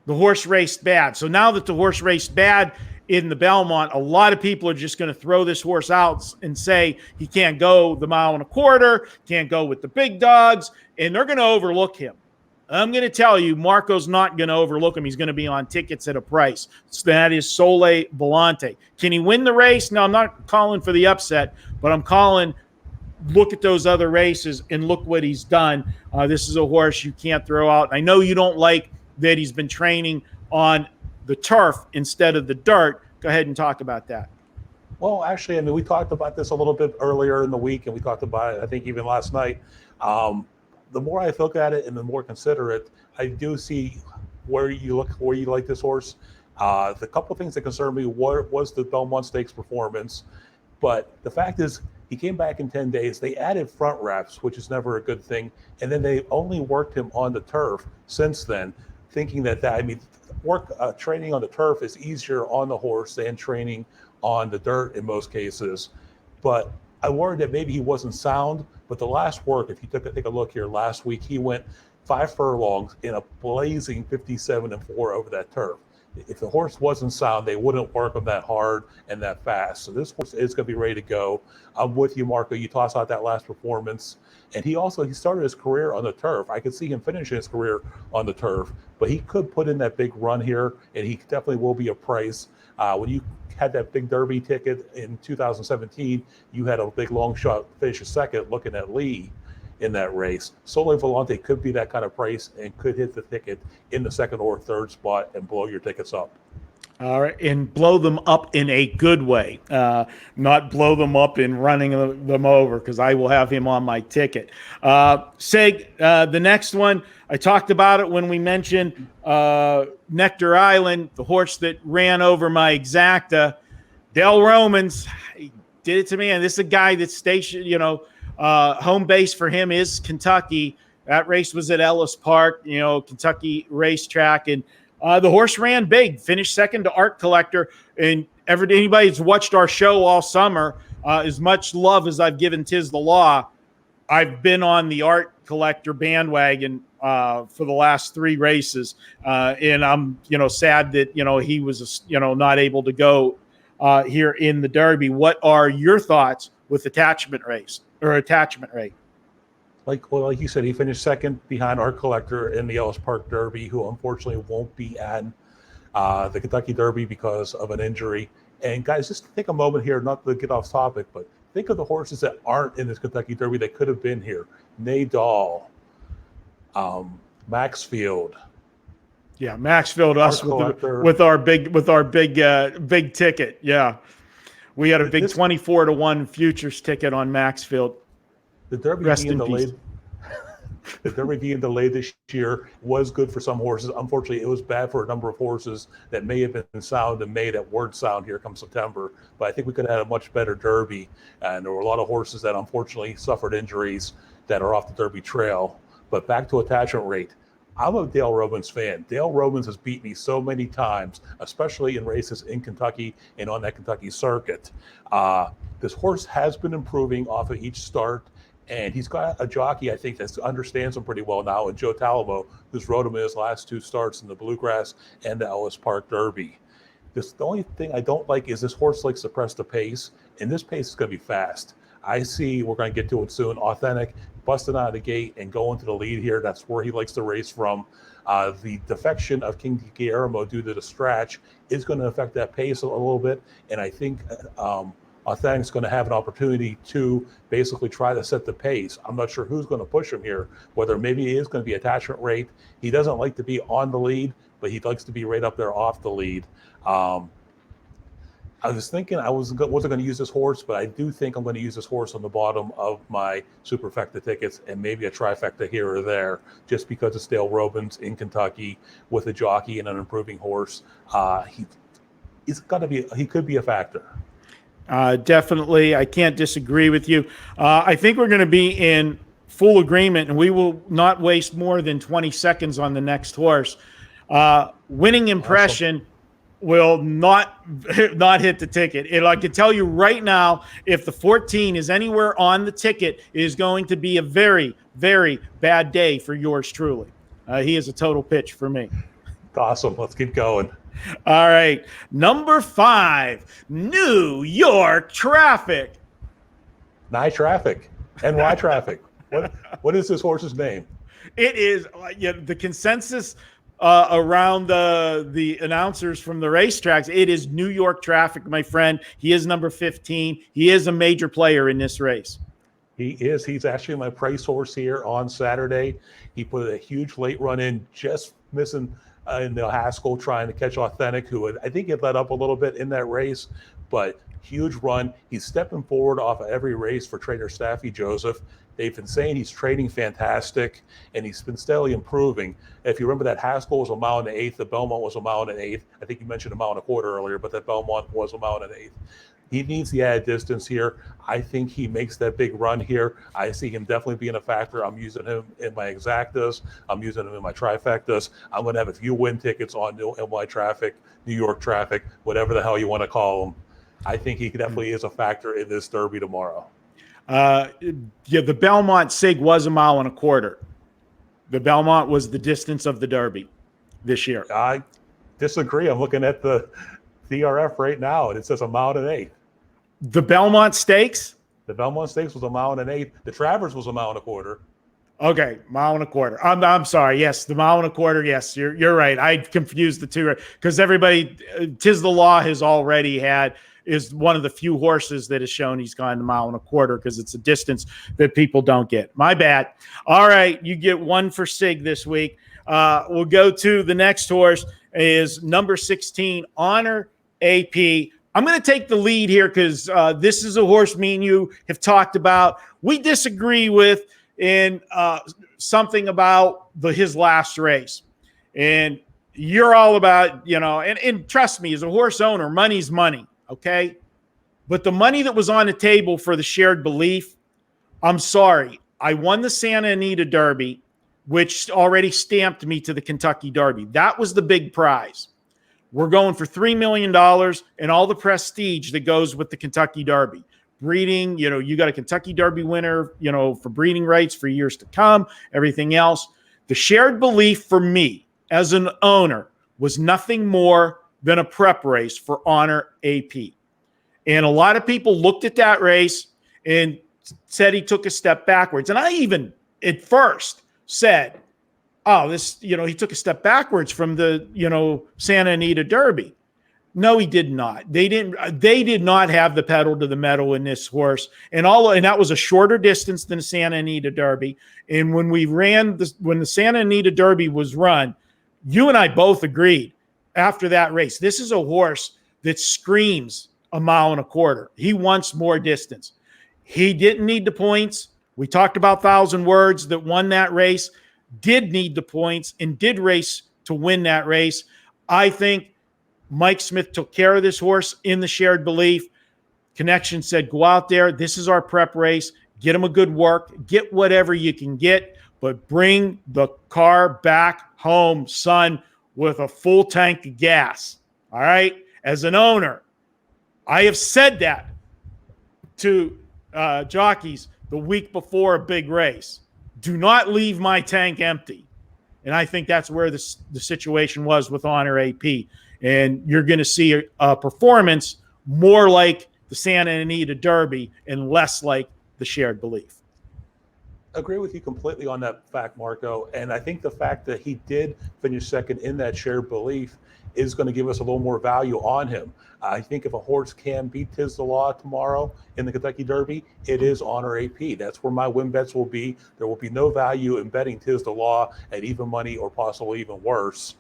The horse raced bad. So now that the horse raced bad in the Belmont, a lot of people are just going to throw this horse out and say he can't go the 1.25 miles, can't go with the big dogs, and they're going to overlook him. I'm going to tell you, Marco's not going to overlook him. He's going to be on tickets at a price. So that is Sole Volante. Can he win the race? No, I'm not calling for the upset, but I'm calling, look at those other races and look what he's done. This is a horse you can't throw out. I know you don't like that he's been training on the turf instead of the dirt. Go ahead and talk about that. Well, actually, we talked about this a little bit earlier in the week, and we talked about it, I think, even last night. The more I look at it and the more consider it, I do see where you like this horse. The couple things that concern me was the Belmont Stakes performance, but the fact is he came back in 10 days. They added front wraps, which is never a good thing, and then they only worked him on the turf since then, thinking that training on the turf is easier on the horse than training on the dirt in most cases. But I worried that maybe he wasn't sound. But the last work, if you take a look here, last week he went 5 furlongs in a blazing 57-4 over that turf. If the horse wasn't sound, they wouldn't work him that hard and that fast. So this horse is going to be ready to go. I'm with you, Marco. You toss out that last performance. And he started his career on the turf. I could see him finishing his career on the turf, but he could put in that big run here, and he definitely will be a price. When you had that big Derby ticket in 2017, you had a big long shot finish a second looking at Lee in that race. Sole Volante could be that kind of price and could hit the ticket in the second or third spot and blow your tickets up. All right, and blow them up in a good way, not blow them up in running them over, because I will have him on my ticket. SIG, the next one, I talked about it when we mentioned Nectar Island, the horse that ran over my exacta. Dale Romans, he did it to me, and this is a guy that's stationed, home base for him is Kentucky. That race was at Ellis Park, Kentucky racetrack, and the horse ran big, finished second to Art Collector. And anybody that's watched our show all summer, as much love as I've given Tiz the Law, I've been on the Art Collector bandwagon for the last 3 races. And I'm, sad that, he was, not able to go here in the Derby. What are your thoughts with attachment rate? Like you said, he finished second behind Art Collector in the Ellis Park Derby, who unfortunately won't be at the Kentucky Derby because of an injury. And guys, just take a moment here, not to get off topic, but think of the horses that aren't in this Kentucky Derby that could have been here. Nadal, Maxfield. Yeah, Maxfield, us with our big ticket. Yeah, we had a big 24-1 futures ticket on Maxfield. The Derby being delayed this year was good for some horses. Unfortunately, it was bad for a number of horses that may have been sound and made at word sound here come September. But I think we could have had a much better Derby. And there were a lot of horses that unfortunately suffered injuries that are off the Derby trail. But back to attachment rate. I'm a Dale Romans fan. Dale Romans has beat me so many times, especially in races in Kentucky and on that Kentucky circuit. This horse has been improving off of each start. And he's got a jockey, I think, that understands him pretty well now, and Joe Talamo, who's rode him in his last 2 starts in the Bluegrass and the Ellis Park Derby. The only thing I don't like is this horse likes to press the pace, and this pace is going to be fast. I see, we're going to get to it soon, Authentic, busting out of the gate and going to the lead here. That's where he likes to race from. The defection of King Guillermo due to the stretch is going to affect that pace a little bit, and I think Authentic's going to have an opportunity to basically try to set the pace. I'm not sure who's going to push him here, whether maybe it is going to be attachment rate. He doesn't like to be on the lead, but he likes to be right up there off the lead. I was thinking I wasn't going to use this horse, but I do think I'm going to use this horse on the bottom of my superfecta tickets and maybe a trifecta here or there, just because it's Dale Romans in Kentucky with a jockey and an improving horse. He could be a factor. Definitely. I can't disagree with you. I think we're going to be in full agreement, and we will not waste more than 20 seconds on the next horse. Winning impression will not hit the ticket. I can tell you right now, if the 14 is anywhere on the ticket, it is going to be a very, very bad day for yours truly. He is a total pitch for me. Awesome. Let's keep going. All right. Number 5, New York Traffic. NY Traffic. NY Traffic. What is this horse's name? It is the consensus around the announcers from the racetracks. It is New York Traffic, my friend. He is number 15. He is a major player in this race. He is. He's actually my price horse here on Saturday. He put a huge late run in, just missing in the Haskell trying to catch Authentic, who I think had let up a little bit in that race, but huge run. He's stepping forward off of every race for trainer Staffy Joseph. They've been saying he's training fantastic, and he's been steadily improving. If you remember, that Haskell was a mile and an eighth. The Belmont was a mile and an eighth. I think you mentioned a mile and a quarter earlier, but that Belmont was a mile and an eighth. He needs the added distance here. I think he makes that big run here. I see him definitely being a factor. I'm using him in my exactas. I'm using him in my trifectas. I'm going to have a few win tickets on NY traffic, New York traffic, whatever the hell you want to call them. I think he definitely is a factor in this Derby tomorrow. Yeah, the Belmont SIG was 1.25 miles. The Belmont was the distance of the Derby this year. I disagree. I'm looking at the DRF right now, and it says 1.8 miles. The Belmont Stakes? The Belmont Stakes was 1.8 miles. The Travers was 1.25 miles. Okay, 1.25 miles. I'm sorry. Yes, the 1.25 miles. Yes, you're right. I confused the two because everybody, Tis the Law has already is one of the few horses that has shown he's gone 1.25 miles because it's a distance that people don't get. My bad. All right, you get one for SIG this week. We'll go to the next horse is number 16, Honor AP. I'm going to take the lead here because this is a horse me and you have talked about. We disagree with in something about his last race. And you're all about, and trust me, as a horse owner, money's money, okay? But the money that was on the table for the shared belief, I'm sorry. I won the Santa Anita Derby, which already stamped me to the Kentucky Derby. That was the big prize. We're going for $3 million and all the prestige that goes with the Kentucky Derby. Breeding, you got a Kentucky Derby winner, for breeding rights for years to come, everything else. The shared belief for me as an owner was nothing more than a prep race for Honor AP. And a lot of people looked at that race and said he took a step backwards. And I even at first said, oh, he took a step backwards from the, Santa Anita Derby. No, he did not. They did not have the pedal to the metal in this horse. And that was a shorter distance than the Santa Anita Derby. And when when the Santa Anita Derby was run, you and I both agreed after that race, this is a horse that screams 1.25 miles. He wants more distance. He didn't need the points. We talked about 1,000 Words that won that race. Did need the points and did race to win that race. I think Mike Smith took care of this horse in the shared belief. Connection said, go out there. This is our prep race. Get him a good work. Get whatever you can get, but bring the car back home, son, with a full tank of gas. All right? As an owner, I have said that to jockeys the week before a big race. Do not leave my tank empty. And I think that's where the situation was with Honor AP. And you're going to see a performance more like the Santa Anita Derby and less like the shared belief. Agree with you completely on that fact, Marco. And I think the fact that he did finish second in that shared belief is going to give us a little more value on him. I think if a horse can beat Tis the Law tomorrow in the Kentucky Derby, it is Honor AP. That's where my win bets will be. There will be no value in betting Tis the Law at even money or possibly even worse.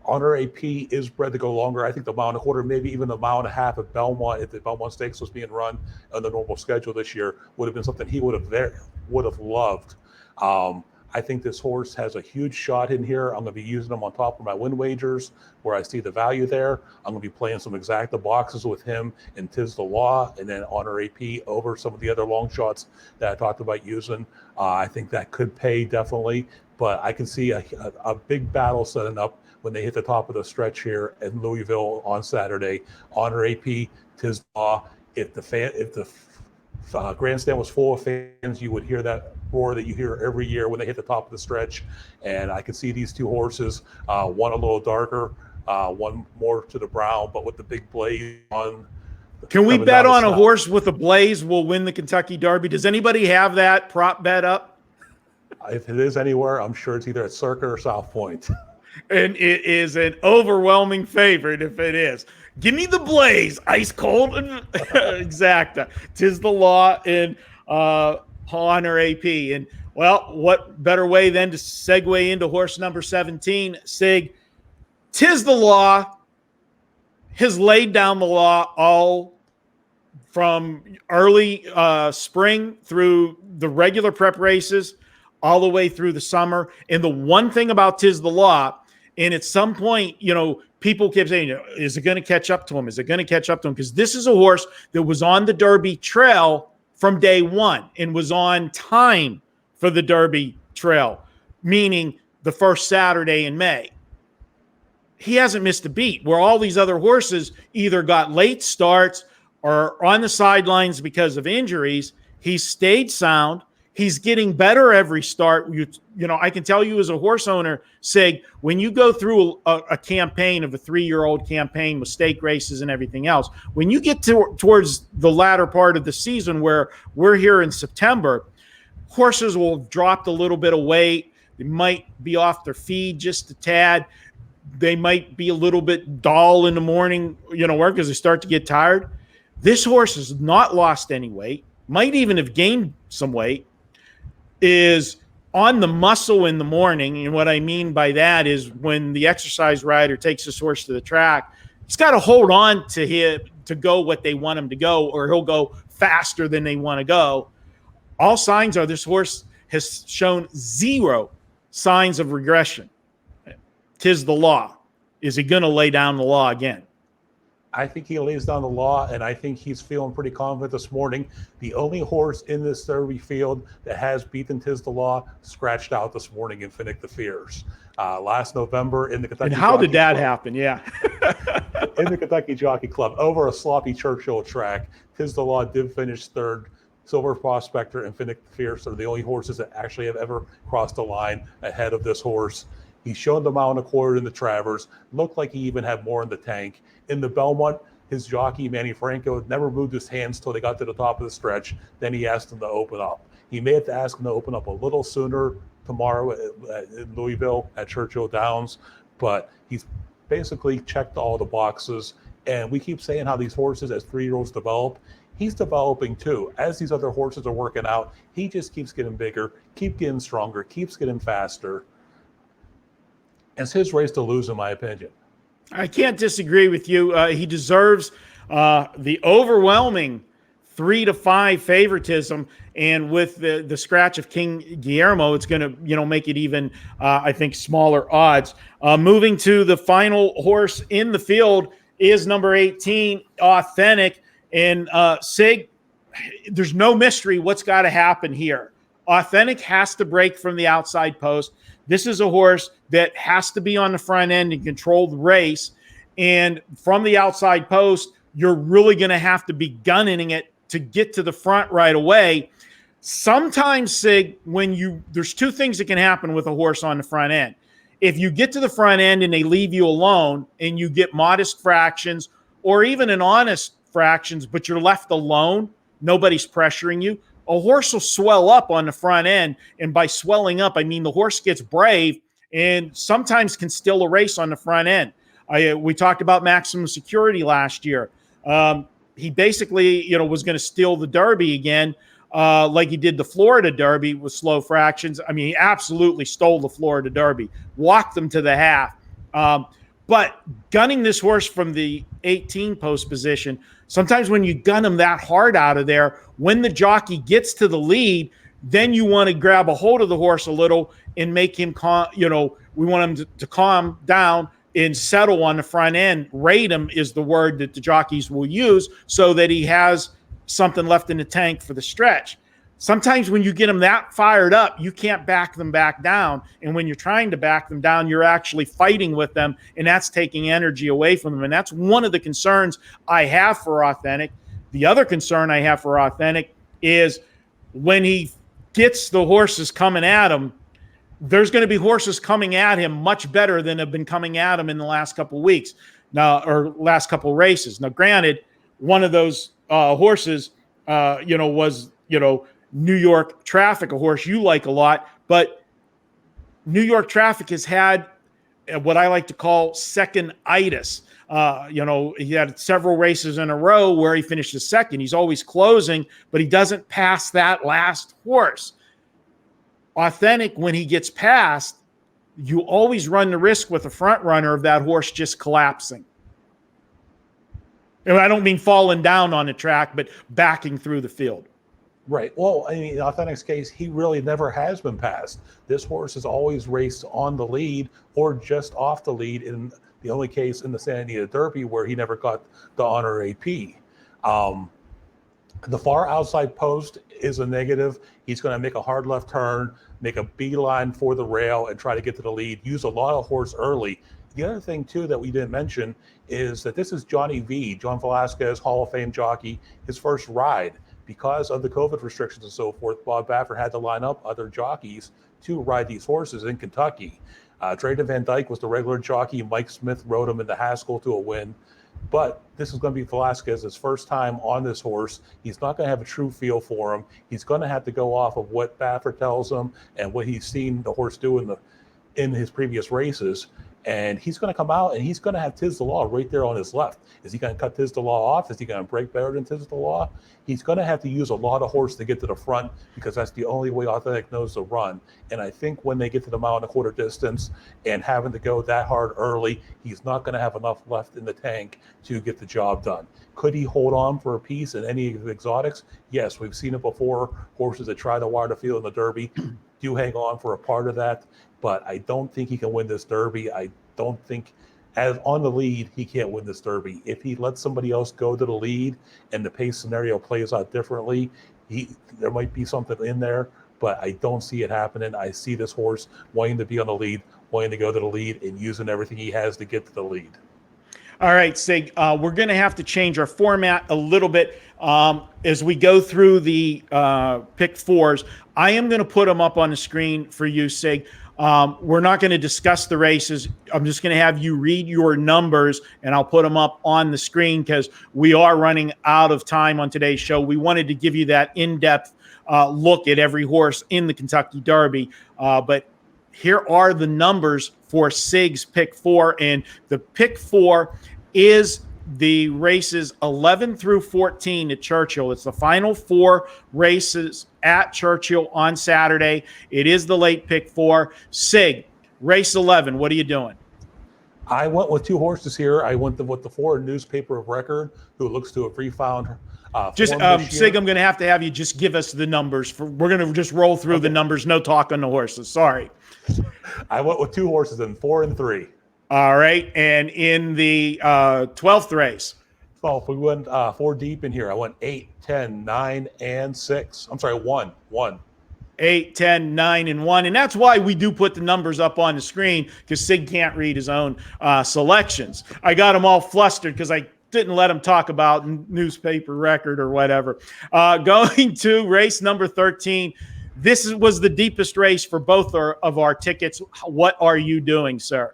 Honor AP is bred to go longer. I think the 1.25 miles, maybe even the 1.5 miles at Belmont, if the Belmont Stakes was being run on the normal schedule this year, would have been something he would have loved. I think this horse has a huge shot in here. I'm going to be using him on top of my win wagers where I see the value there. I'm going to be playing some exacta boxes with him and Tis the Law and then Honor AP over some of the other long shots that I talked about using. I think that could pay definitely, but I can see a big battle setting up when they hit the top of the stretch here in Louisville on Saturday. Honor AP, Tis the Law. If the grandstand was full of fans, you would hear that roar that you hear every year when they hit the top of the stretch. And I can see these two horses, one a little darker, one more to the brown, but with the big blaze on. Can we bet on a horse with a blaze will win the Kentucky Derby? Does anybody have that prop bet up? If it is anywhere, I'm sure it's either at Circa or South Point. And it is an overwhelming favorite if it is. Give me the blaze, ice cold exacta. Tis the Law and Honor AP. And, well, what better way than to segue into horse number 17, SIG. Tis the Law has laid down the law all from early spring through the regular prep races all the way through the summer. And the one thing about Tis the Law, and at some point, people kept saying, is it going to catch up to him? Is it going to catch up to him? Because this is a horse that was on the Derby trail from day one and was on time for the Derby trail, meaning the first Saturday in May. He hasn't missed a beat, where all these other horses either got late starts or on the sidelines because of injuries. He's stayed sound. He's getting better every start. You know, I can tell you as a horse owner, Sig, when you go through a campaign of a 3-year-old campaign with stake races and everything else, when you get towards the latter part of the season where we're here in September, horses will have dropped a little bit of weight. They might be off their feed just a tad. They might be a little bit dull in the morning, you know, because they start to get tired. This horse has not lost any weight, might even have gained some weight, is on the muscle in the morning. And what I mean by that is when the exercise rider takes his horse to the track, he's got to hold on to him to go what they want him to go, or he'll go faster than they want to go. All signs are this horse has shown zero signs of regression. 'Tis the law. Is he going to lay down the law again? I think he lays down the law, and I think he's feeling pretty confident this morning. The only horse in this Derby field that has beaten 'Tis the Law scratched out this morning in Finick the Fierce. Last November in the Kentucky And how did that Club, happen? Yeah. in the Kentucky Jockey Club, over a sloppy Churchill track, 'Tis the Law did finish third. Silver Prospector and Finick the Fierce are the only horses that actually have ever crossed the line ahead of this horse. He's shown the mile and a quarter in the Travers. Looked like he even had more in the tank. In the Belmont, his jockey, Manny Franco, never moved his hands till they got to the top of the stretch. Then he asked him to open up. He may have to ask him to open up a little sooner tomorrow in Louisville at Churchill Downs, but he's basically checked all the boxes. And we keep saying how these horses, as 3-year-olds develop, he's developing too. As these other horses are working out, he just keeps getting bigger, keep getting stronger, keeps getting faster. It's his race to lose, in my opinion. I can't disagree with you. He deserves the overwhelming 3-5 favoritism, and with the scratch of King Guillermo, it's going to make it even I think smaller odds. Moving to the final horse in the field is number 18, Authentic, and Sig. There's no mystery what's got to happen here. Authentic has to break from the outside post. This is a horse that has to be on the front end and control the race. And from the outside post, you're really going to have to be gunning it to get to the front right away. Sometimes, Sig, there's two things that can happen with a horse on the front end. If you get to the front end and they leave you alone and you get modest fractions or even an honest fractions, but you're left alone, nobody's pressuring you, a horse will swell up on the front end. And by swelling up, I mean the horse gets brave and sometimes can steal a race on the front end. We talked about Maximum Security last year. He basically, was going to steal the Derby again, like he did the Florida Derby with slow fractions. I mean, he absolutely stole the Florida Derby, walked them to the half. But gunning this horse from the 18 post position, sometimes when you gun him that hard out of there, when the jockey gets to the lead, then you want to grab a hold of the horse a little and make him calm. We want him to calm down and settle on the front end. Rate him is the word that the jockeys will use so that he has something left in the tank for the stretch. Sometimes when you get them that fired up, you can't back them back down. And when you're trying to back them down, you're actually fighting with them, and that's taking energy away from them. And that's one of the concerns I have for Authentic. The other concern I have for Authentic is when he gets the horses coming at him, there's going to be horses coming at him much better than have been coming at him in the last couple of weeks now, or last couple of races. Now, granted, one of those horses, was, New York Traffic, a horse you like a lot, but New York Traffic has had what I like to call second-itis. He had several races in a row where he finishes second. He's always closing, but he doesn't pass that last horse. Authentic, when he gets past, you always run the risk with a front runner of that horse just collapsing. And I don't mean falling down on the track, but backing through the field. Right. Well, I mean, in Authentic's case, he really never has been passed. This horse has always raced on the lead or just off the lead in the only case in the Santa Anita Derby where he never got the honor AP. The far outside post is a negative. He's going to make a hard left turn, make a beeline for the rail, and try to get to the lead. Use a lot of horse early. The other thing, too, that we didn't mention is that this is Johnny V, John Velasquez, Hall of Fame jockey, his first ride. Because of the COVID restrictions and so forth, Bob Baffert had to line up other jockeys to ride these horses in Kentucky. Drayton Van Dyke was the regular jockey. Mike Smith rode him into Haskell to a win. But this is going to be Velasquez's first time on this horse. He's not going to have a true feel for him. He's going to have to go off of what Baffert tells him and what he's seen the horse do in his previous races. And he's going to come out and he's going to have Tiz the Law right there on his left. Is he going to cut Tiz the Law off? Is he going to break better than Tiz the Law? He's going to have to use a lot of horse to get to the front because that's the only way Authentic knows to run. And I think when they get to the mile and a quarter distance and having to go that hard early, he's not going to have enough left in the tank to get the job done. Could he hold on for a piece in any of the exotics? Yes, we've seen it before. Horses that try to wire the field in the Derby do hang on for a part of that. But I don't think he can win this Derby. I don't think, as on the lead, he can't win this Derby. If he lets somebody else go to the lead and the pace scenario plays out differently, there might be something in there, but I don't see it happening. I see this horse wanting to be on the lead, wanting to go to the lead, and using everything he has to get to the lead. All right, Sig, we're going to have to change our format a little bit as we go through the pick fours. I am going to put them up on the screen for you, Sig. We're not going to discuss the races. I'm just going to have you read your numbers, and I'll put them up on the screen because we are running out of time on today's show. We wanted to give you that in-depth look at every horse in the Kentucky Derby. But here are the numbers for Sig's pick four, and the pick four is the races 11 through 14 at Churchill. It's the final four races at Churchill on Saturday. It is the late pick four. Sig, race 11, what are you doing? I went with two horses here. I went with the Ford Newspaper of Record, who looks to have refound Sig, I'm going to have you just give us the numbers. We're going to just roll through the numbers, no talk on the horses. Sorry. I went with two horses in 4 and 3. All right. And in the 12th race? 12. We went 4 deep in here. I went 8, 10, 9, and 6. I'm sorry, 1. 8, 10, 9, and 1. And that's why we do put the numbers up on the screen, because Sig can't read his own selections. I got him all flustered because I didn't let him talk about Newspaper Record or whatever. Going to race number 13. This was the deepest race for both of our tickets. What are you doing, sir?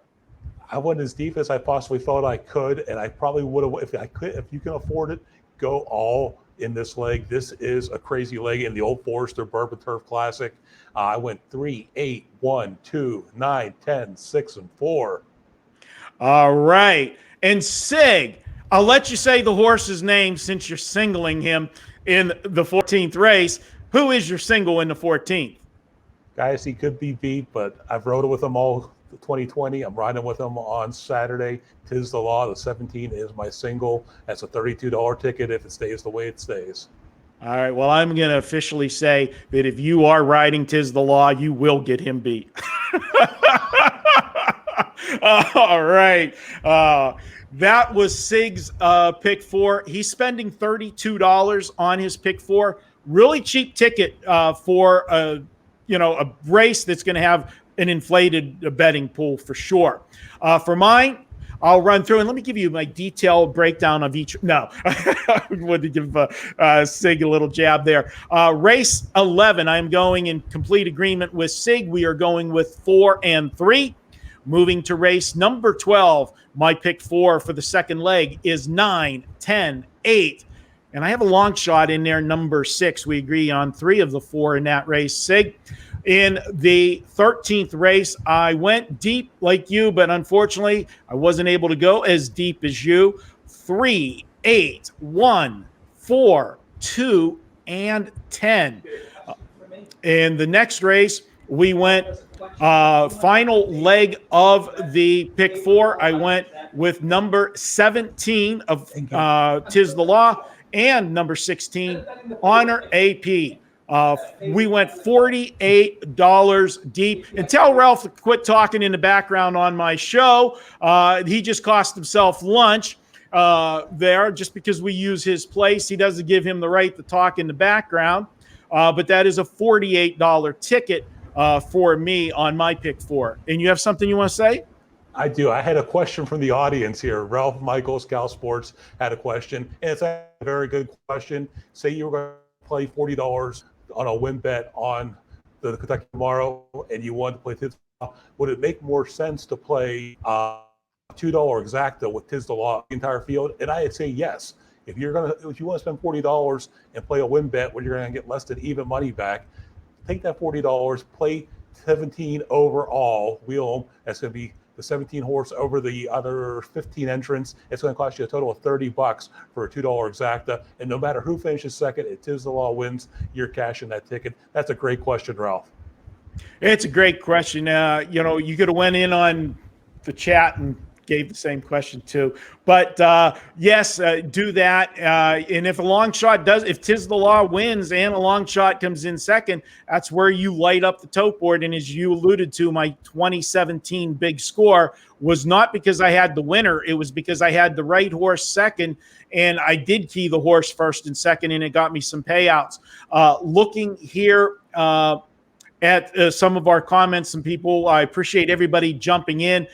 I went as deep as I possibly thought I could, and I probably would have, if I could, if you can afford it, go all in this leg. This is a crazy leg in the Old Forester Bourbon Turf Classic. I went 3, 8, 1, 2, 9, 10, 6, and 4. All right. And Sig, I'll let you say the horse's name since you're singling him in the 14th race. Who is your single in the 14th? Guys, he could be beat, but I've rode it with him all 2020. I'm riding with him on Saturday. Tiz the Law. The 17 is my single. That's a $32 ticket if it stays the way it stays. All right. Well, I'm going to officially say that if you are riding Tiz the Law, you will get him beat. All right. That was Sig's pick four. He's spending $32 on his pick four. Really cheap ticket for a race that's going to have an inflated betting pool for sure. For mine, I'll run through and let me give you my detailed breakdown of each. No, I wanted to give Sig a little jab there. Race 11, I'm going in complete agreement with Sig. We are going with 4 and 3. Moving to race number 12, my pick four for the second leg is 9, 10, 8. And I have a long shot in there, number 6. We agree on 3 of the 4 in that race, Sig. In the 13th race, I went deep like you, but unfortunately, I wasn't able to go as deep as you. 3, 8, 1, 4, 2, and 10. In the next race, we went final leg of the pick four. I went with number 17 of Tiz the Law and number 16, Honor AP. We went $48 deep. And tell Ralph to quit talking in the background on my show. He just cost himself lunch there just because we use his place. He doesn't give him the right to talk in the background. But that is a $48 ticket for me on my pick four. And you have something you want to say? I do. I had a question from the audience here. Ralph Michael, Scout Sports, had a question, and it's a very good question. Say you were going to play $40 on a win bet on the Kentucky tomorrow, and you wanted to play Tisdale. Would it make more sense to play $2 exacta with Tisdale the entire field? And I'd say yes. If you want to spend $40 and play a win bet where you're going to get less than even money back, take that $40, play 17 overall, wheel them. That's going to be the 17 horse over the other 15 entrants. It's going to cost you a total of $30 for a $2 exacta. And no matter who finishes second, if Tisdale wins, you're cashing that ticket. That's a great question, Ralph. It's a great question. You could have went in on the chat and gave the same question too. But yes, do that. And if a long shot if Tisdale wins and a long shot comes in second, that's where you light up the tote board. And as you alluded to, my 2017 big score was not because I had the winner. It was because I had the right horse second, and I did key the horse first and second, and it got me some payouts. Looking here, at some of our comments, some people, I appreciate everybody jumping in.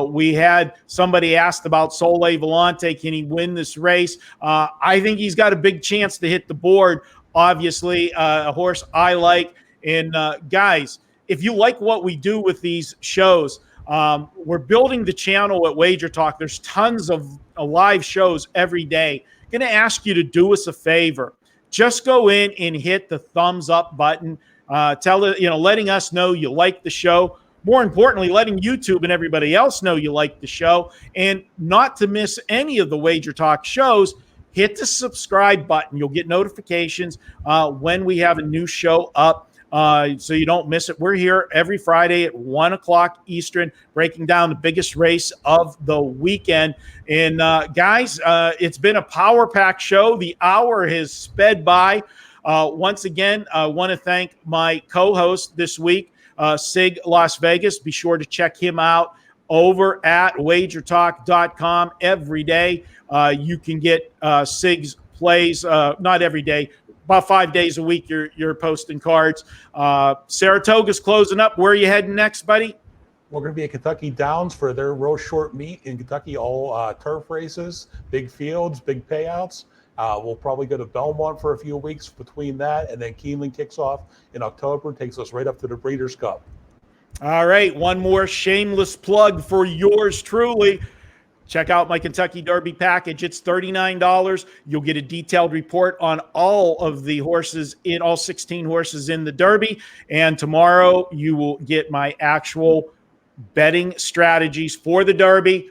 We had somebody asked about Sole Volante. Can he win this race? I think he's got a big chance to hit the board. Obviously, a horse I like. And guys, if you like what we do with these shows, we're building the channel at Wager Talk. There's tons of live shows every day. I'm going to ask you to do us a favor. Just go in and hit the thumbs up button. Letting us know you like the show. More importantly, letting YouTube and everybody else know you like the show. And not to miss any of the Wager Talk shows, hit the subscribe button. You'll get notifications when we have a new show up, so you don't miss it. We're here every Friday at 1 o'clock Eastern, breaking down the biggest race of the weekend. And guys, it's been a power-packed show. The hour has sped by. Once again, I want to thank my co-host this week, SIG Las Vegas. Be sure to check him out over at wagertalk.com every day. You can get SIG's plays, not every day, about 5 days a week. You're posting cards. Saratoga's closing up. Where are you heading next, buddy? We're going to be at Kentucky Downs for their real short meet in Kentucky, all turf races, big fields, big payouts. We'll probably go to Belmont for a few weeks between that, and then Keeneland kicks off in October, takes us right up to the Breeders' Cup. All right, one more shameless plug for yours truly. Check out my Kentucky Derby package. It's $39. You'll get a detailed report on all of the horses, in all 16 horses in the Derby. And tomorrow you will get my actual betting strategies for the Derby.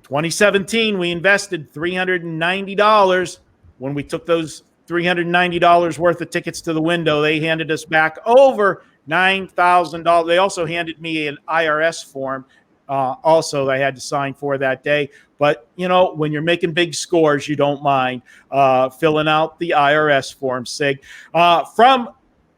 2017, we invested $390. When we took those $390 worth of tickets to the window, they handed us back over $9,000. They also handed me an IRS form also I had to sign for that day. But, when you're making big scores, you don't mind filling out the IRS form, SIG. From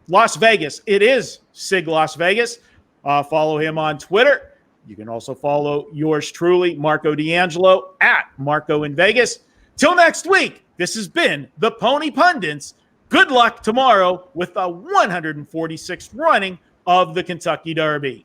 Las Vegas, it is SIG Las Vegas. Follow him on Twitter. You can also follow yours truly, Marco D'Angelo, at Marco in Vegas. Till next week, this has been the Pony Pundits. Good luck tomorrow with the 146th running of the Kentucky Derby.